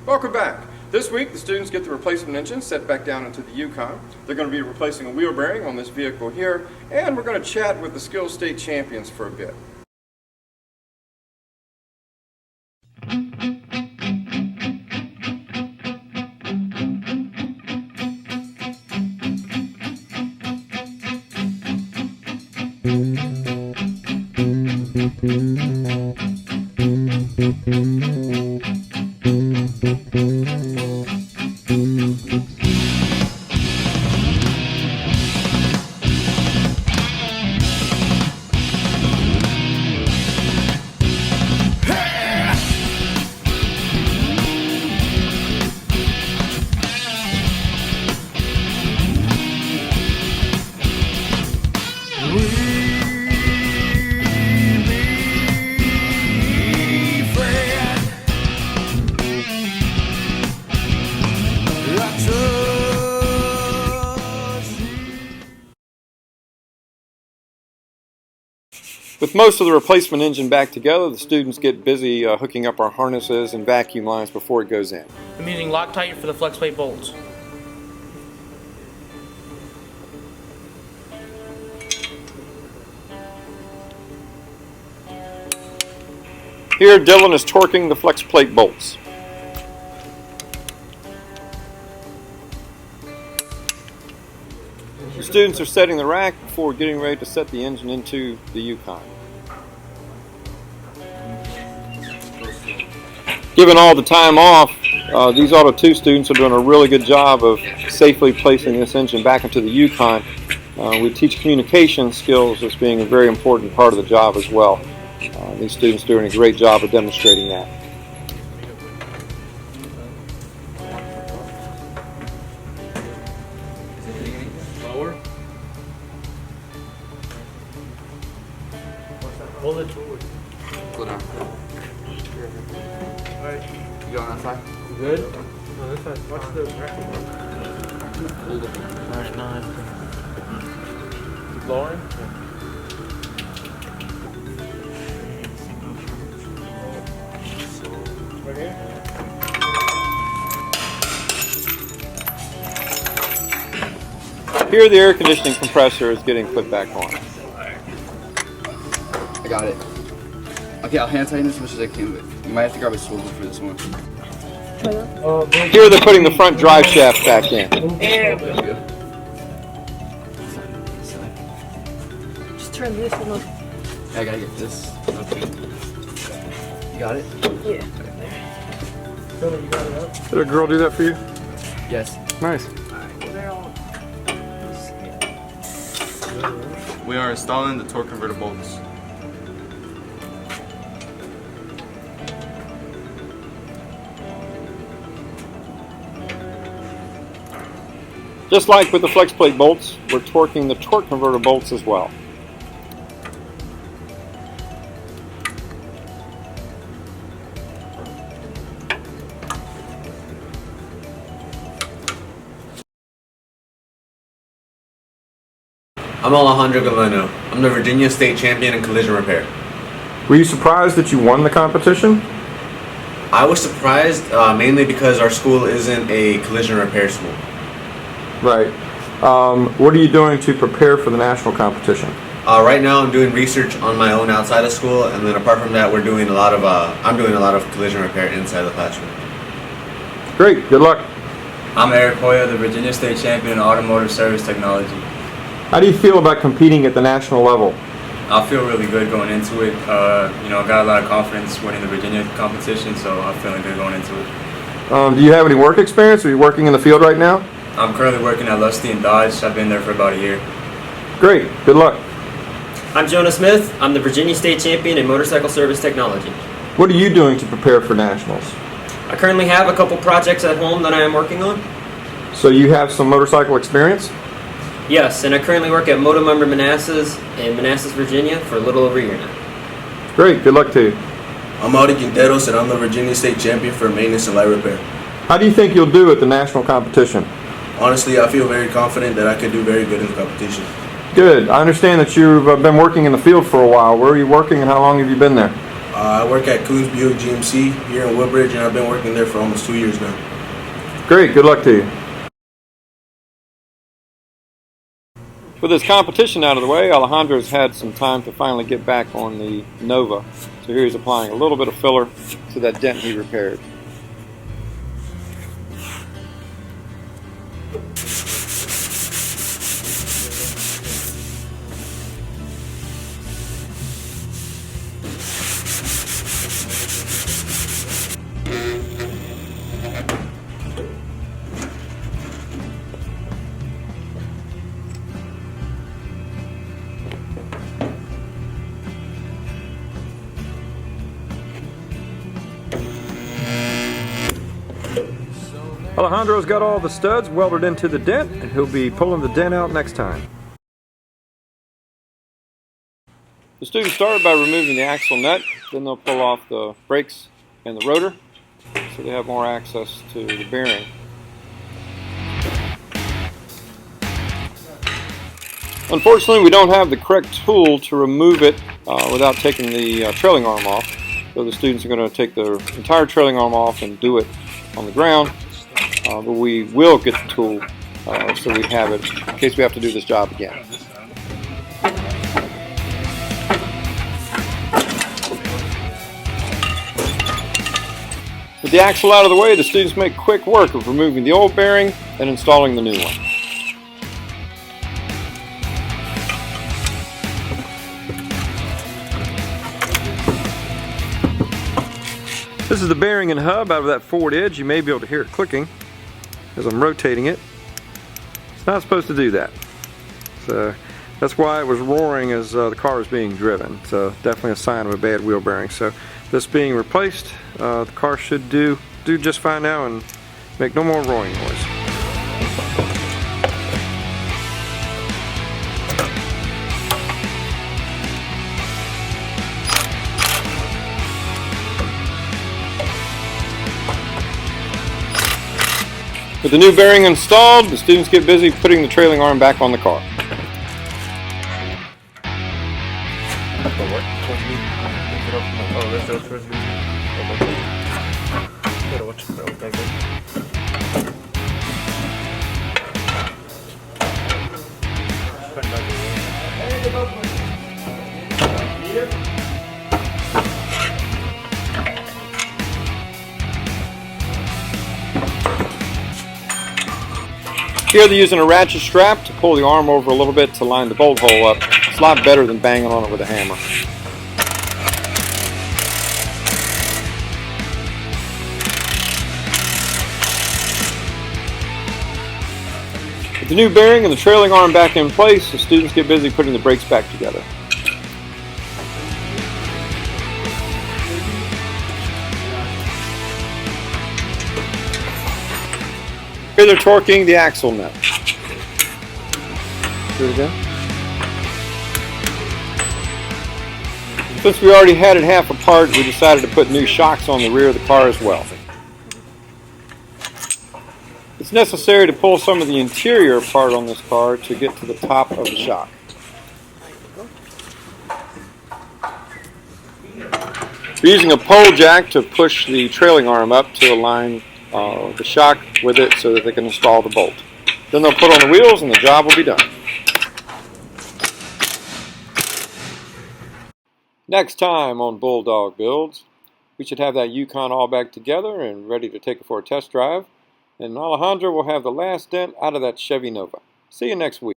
Welcome back. This week the students get the replacement engine set back down into the Yukon. They're going to be replacing a wheel bearing on this vehicle here, and we're going to chat with the Skills State champions for a bit. With most of the replacement engine back together, the students get busy hooking up our harnesses and vacuum lines before it goes in. I'm using Loctite for the flex plate bolts. Here, Dylan is torquing the flex plate bolts. The students are setting the rack before getting ready to set the engine into the Yukon. Given all the time off, these Auto 2 students are doing a really good job of safely placing this engine back into the Yukon. We teach communication skills as being a very important part of the job as well. These students are doing a great job of demonstrating that. Hold it forward. Go down. Alright. You go on that side? You good? No, this side. Watch the rack. Hold it. Alright, 9. Keep lowering? Right here? Here the air conditioning compressor is getting put back on. I got it. Okay, I'll hand tighten as much as I can, but you might have to grab a swivel for this one. Here they're putting the front drive shaft back in. There you go. Just turn this one on. I gotta get this. Okay. You got it? Yeah. You got it up? Did a girl do that for you? Yes. Nice. We are installing the torque converter bolts. Just like with the flex plate bolts, we're torquing the torque converter bolts as well. I'm Alejandro Galeno. I'm the Virginia State Champion in Collision Repair. Were you surprised that you won the competition? I was surprised mainly because our school isn't a collision repair school. Right. What are you doing to prepare for the national competition? Right now I'm doing research on my own outside of school, and then apart from that I'm doing a lot of collision repair inside the classroom. Great, good luck. I'm Eric Hoya, the Virginia State Champion in Automotive Service Technology. How do you feel about competing at the national level? I feel really good going into it. I got a lot of confidence winning the Virginia competition, so I'm feeling good going into it. Do you have any work experience? Are you working in the field right now? I'm currently working at Lusty and Dodge. I've been there for about a year. Great, good luck. I'm Jonah Smith. I'm the Virginia State Champion in Motorcycle Service Technology. What are you doing to prepare for nationals? I currently have a couple projects at home that I am working on. So you have some motorcycle experience? Yes, and I currently work at Motormember Manassas in Manassas, Virginia for a little over a year now. Great, good luck to you. I'm Audi Quinteros, and I'm the Virginia State Champion for Maintenance and Light Repair. How do you think you'll do at the national competition? Honestly, I feel very confident that I could do very good in the competition. Good. I understand that you've been working in the field for a while. Where are you working and how long have you been there? I work at Coons Buick GMC here in Woodbridge, and I've been working there for almost 2 years now. Great, good luck to you. With his competition out of the way, Alejandro's had some time to finally get back on the Nova. So here he's applying a little bit of filler to that dent he repaired. Alejandro's got all the studs welded into the dent, and he'll be pulling the dent out next time. The students started by removing the axle nut, then they'll pull off the brakes and the rotor, so they have more access to the bearing. Unfortunately, we don't have the correct tool to remove it without taking the trailing arm off, so the students are going to take the entire trailing arm off and do it on the ground. But we will get the tool so we have it in case we have to do this job again. With the axle out of the way, the students make quick work of removing the old bearing and installing the new one. This is the bearing and hub out of that forward edge. You may be able to hear it clicking as I'm rotating it. It's not supposed to do that. So that's why it was roaring as the car was being driven. So definitely a sign of a bad wheel bearing. So this being replaced, the car should do just fine now and make no more roaring noise. With the new bearing installed, the students get busy putting the trailing arm back on the car. Here they're using a ratchet strap to pull the arm over a little bit to line the bolt hole up. It's a lot better than banging on it with a hammer. With the new bearing and the trailing arm back in place, the students get busy putting the brakes back together. Here they're torquing the axle nut. Do it again. Since we already had it half apart, we decided to put new shocks on the rear of the car as well. It's necessary to pull some of the interior apart on this car to get to the top of the shock. We're using a pole jack to push the trailing arm up to align the shock with it so that they can install the bolt. Then they'll put on the wheels and the job will be done. Next time on Bulldog Builds, we should have that Yukon all back together and ready to take it for a test drive. And Alejandro will have the last dent out of that Chevy Nova. See you next week.